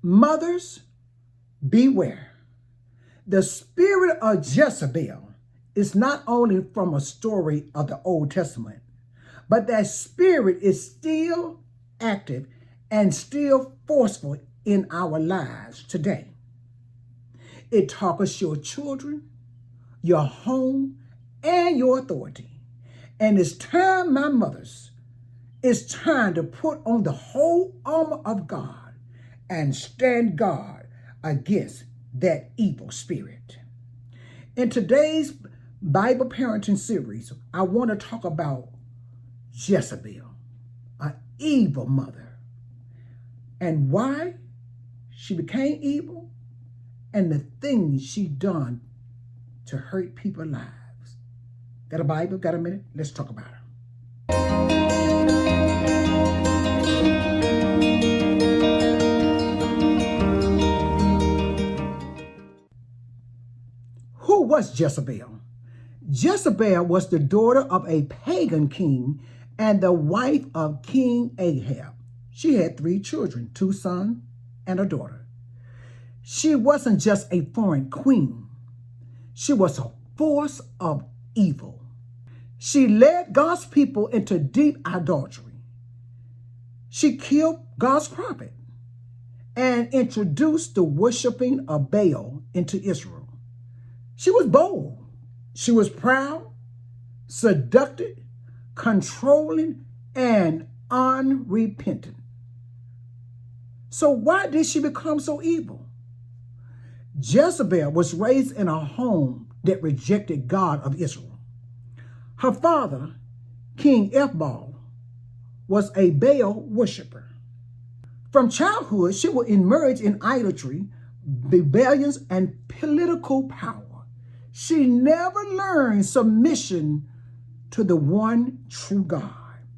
Mothers, beware. The spirit of Jezebel is not only from a story of the Old Testament, but that spirit is still active and still forceful in our lives today. It targets your children, your home, and your authority. And it's time, my mothers, it's time to put on the whole armor of God and stand guard against that evil spirit. In today's Bible parenting series, I want to talk about Jezebel, an evil mother, and why she became evil and the things she done to hurt people's lives. Got a Bible? Got a minute? Let's talk about her. Who was Jezebel? Jezebel was the daughter of a pagan king and the wife of King Ahab. She had 3 children, 2 sons and a daughter. She wasn't just a foreign queen. She was a force of evil. She led God's people into deep idolatry. She killed God's prophet and introduced the worshiping of Baal into Israel. She was bold. She was proud, seductive, controlling, and unrepentant. So why did she become so evil? Jezebel was raised in a home that rejected God of Israel. Her father, King Ethbal, was a Baal worshiper. From childhood, she would emerge in idolatry, rebellions, and political power. She never learned submission to the one true God,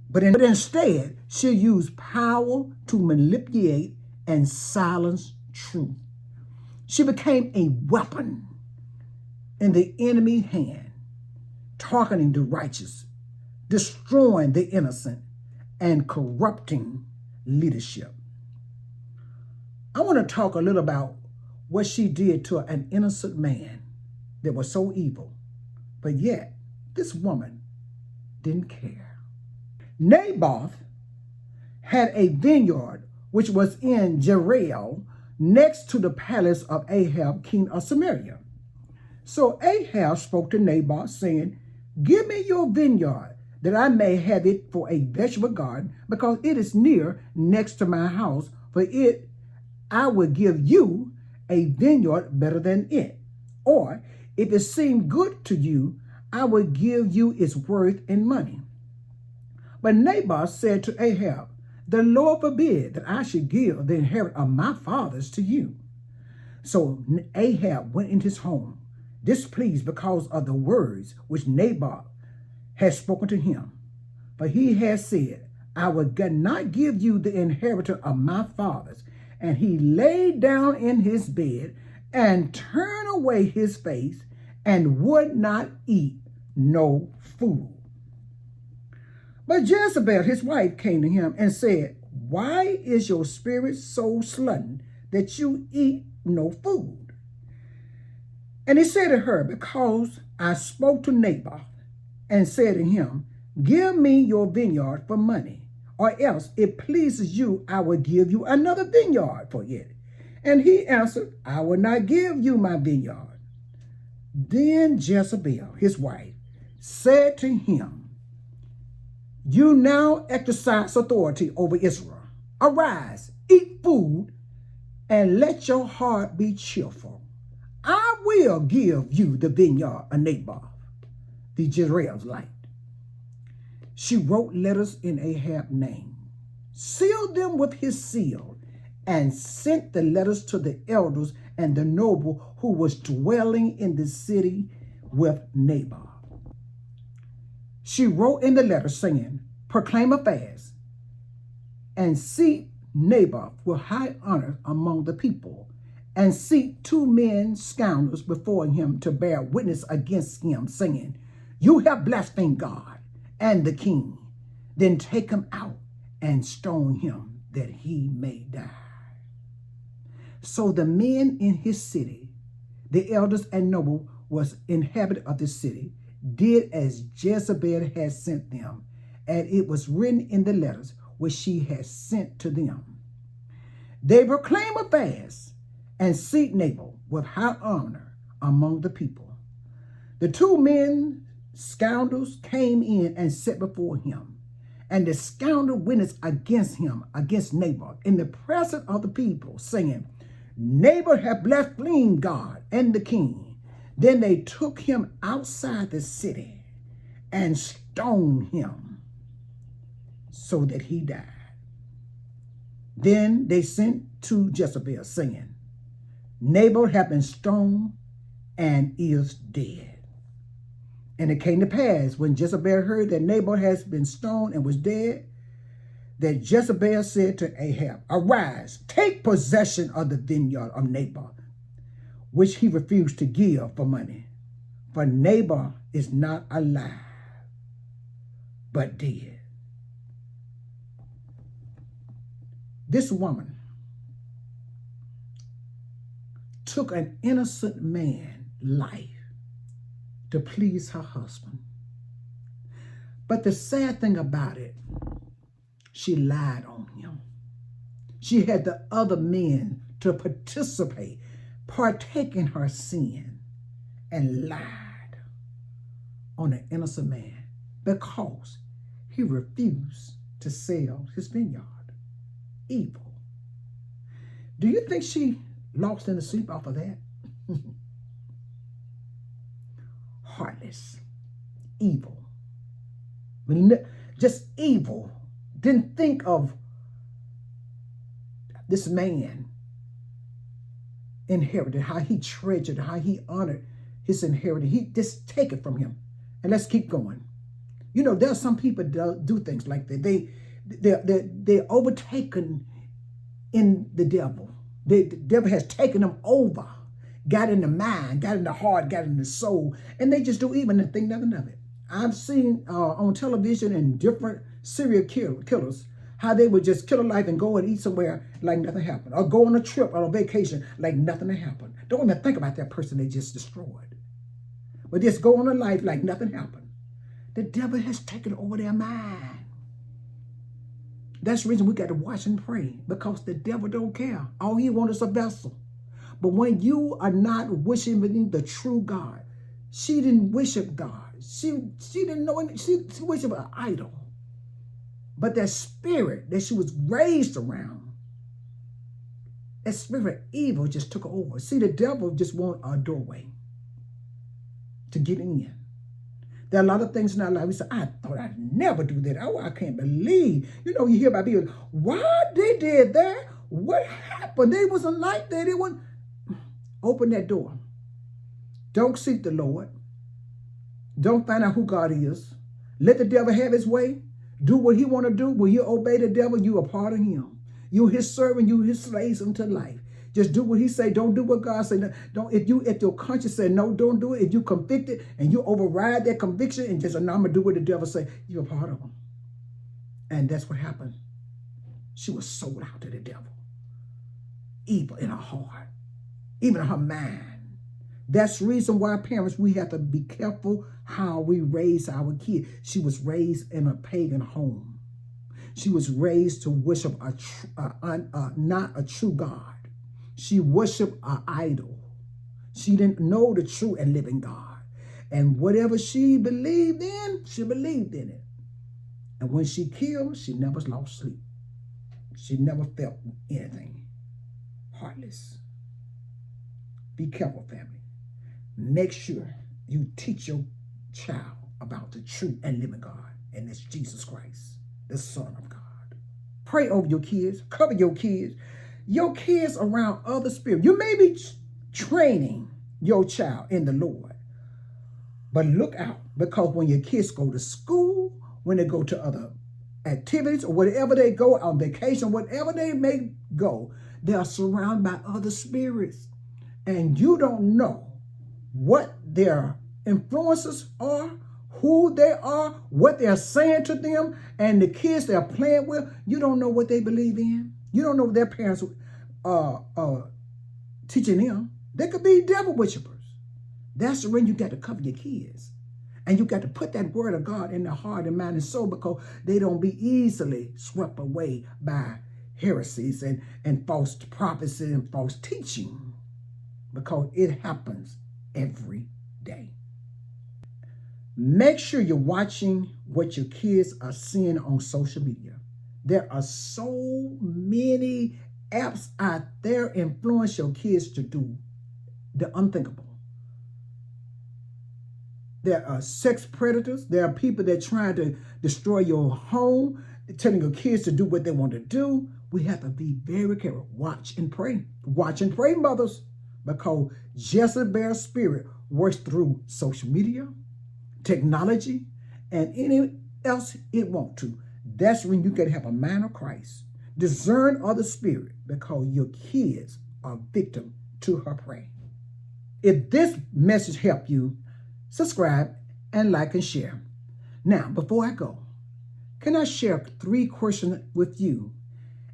but instead, she used power to manipulate and silence truth. She became a weapon in the enemy's hand, targeting the righteous, destroying the innocent, and corrupting leadership. I want to talk a little about what she did to an innocent man that was so evil, but yet this woman didn't care. Naboth had a vineyard which was in Jezreel, next to the palace of Ahab, king of Samaria. So Ahab spoke to Naboth, saying, "Give me your vineyard, that I may have it for a vegetable garden, because it is next to my house. For it, I will give you a vineyard better than it. Or, if it seem good to you, I will give you its worth in money." But Naboth said to Ahab, "The Lord forbid that I should give the inheritance of my fathers to you." So Ahab went into his home, displeased because of the words which Naboth had spoken to him. For he had said, "I will not give you the inheritance of my fathers." And he lay down in his bed and turned away his face and would not eat no food. But Jezebel, his wife, came to him and said, "Why is your spirit so sluggish that you eat no food?" And he said to her, "Because I spoke to Naboth and said to him, 'Give me your vineyard for money, or else it pleases you, I will give you another vineyard for it.' And he answered, 'I will not give you my vineyard.' Then Jezebel, his wife, said to him, 'You now exercise authority over Israel. Arise, eat food, and let your heart be cheerful. I will give you the vineyard of Naboth, the Jezebel-like.' She wrote letters in Ahab's name, sealed them with his seal, and sent the letters to the elders and the noble who was dwelling in the city with Naboth. She wrote in the letter saying, 'Proclaim a fast, and seat Naboth with high honor among the people, and seat 2 men scoundrels before him to bear witness against him, saying, You have blasphemed God and the king. Then take him out and stone him that he may die.'" So the men in his city, the elders and noble was inhabitant of the city, did as Jezebel had sent them, and it was written in the letters which she had sent to them. They proclaim a fast and seek Naboth with high honor among the people. The two men, scoundrels, came in and sat before him, and the scoundrel witnessed against him, against Naboth, in the presence of the people, saying, Naboth hath blasphemed God and the king. Then they took him outside the city and stoned him so that he died. Then they sent to Jezebel, saying, Naboth hath been stoned and is dead. And it came to pass, when Jezebel heard that Naboth has been stoned and was dead, that Jezebel said to Ahab, Arise, take possession of the vineyard of Naboth, which he refused to give for money. For Naboth is not alive, but dead. This woman took an innocent man's life to please her husband. But the sad thing about it, she lied on him. She had the other men to partake in her sin, and lied on an innocent man because he refused to sell his vineyard. Evil. Do you think she lost in the sleep off of that? Heartless. Evil. Just evil. Didn't think of this man inherited, how he treasured, how he honored his inheritance. He just take it from him. And let's keep going. You know, there are some people do things like that. They're overtaken in the devil. The devil has taken them over, got in the mind, got in the heart, got in the soul, and they just do evil and think nothing of it. I've seen on television and different serial killers how they would just kill a life and go and eat somewhere like nothing happened, or go on a trip or a vacation like nothing happened. Don't even think about that person they just destroyed, but just go on a life like nothing happened. The devil has taken over their mind. That's the reason we got to watch and pray, because the devil don't care. All he wants is a vessel. But when you are not worshiping the true God, she didn't worship God. She didn't know any, she worshiped an idol. But that spirit that she was raised around, that spirit of evil just took her over. See, the devil just want a doorway to get in. There are a lot of things in our life. We say, I thought I'd never do that. Oh, I can't believe. You know, you hear about people, why they did that? What happened? They wasn't like that. They wouldn't. Open that door. Don't seek the Lord. Don't find out who God is. Let the devil have his way. Do what he want to do. When you obey the devil, you are part of him. You his servant, you his slaves unto life. Just do what he say. Don't do what God say. Don't. If your conscience say no, don't do it. If you convicted and you override that conviction and just, no, I'm gonna do what the devil say, you're a part of him. And that's what happened. She was sold out to the devil. Evil in her heart, even in her mind. That's the reason why, parents, we have to be careful how we raise our kids. She was raised in a pagan home. She was raised to worship not a true God. She worshiped an idol. She didn't know the true and living God. And whatever she believed in, she believed in it. And when she killed, she never lost sleep. She never felt anything. Heartless. Be careful, family. Make sure you teach your child about the true and living God, and that's Jesus Christ, the Son of God. Pray over your kids. Cover your kids. Your kids around other spirits. You may be training your child in the Lord, but look out, because when your kids go to school, when they go to other activities, or whatever they go on vacation, whatever they may go, they are surrounded by other spirits, and you don't know what their influences are, who they are, what they're saying to them, and the kids they're playing with. You don't know what they believe in. You don't know what their parents teaching them. They could be devil worshipers. That's when you got to cover your kids. And you got to put that word of God in their heart and mind and soul, because they don't be easily swept away by heresies and false prophecy and false teaching, because it happens every day. Make sure you're watching what your kids are seeing on social media. There are so many apps out there influence your kids to do the unthinkable. There are sex predators. There are people that are trying to destroy your home, telling your kids to do what they want to do. We have to be very careful. Watch and pray. Watch and pray, mothers, because Jezebel's spirit works through social media, technology, and anything else it wants to. That's when you got to have a mind of Christ. Discern other spirit, because your kids are victim to her prey. If this message helped you, subscribe and like and share. Now, before I go, can I share 3 questions with you?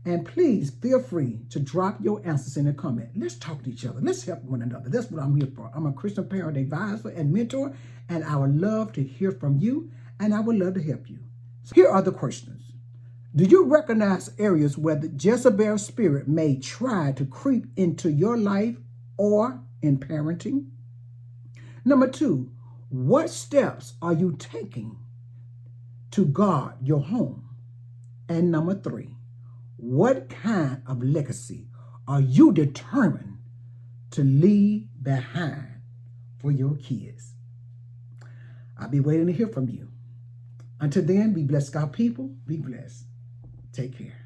And please feel free to drop your answers in the comment. Let's talk to each other. Let's help one another. That's what I'm here for. I'm a Christian parent advisor and mentor, and I would love to hear from you, and I would love to help you. So here are the questions. Do you recognize areas where the Jezebel spirit may try to creep into your life or in parenting? Number 2, what steps are you taking to guard your home? And number 3, what kind of legacy are you determined to leave behind for your kids? I'll be waiting to hear from you. Until then, be blessed, God people. Be blessed. Take care.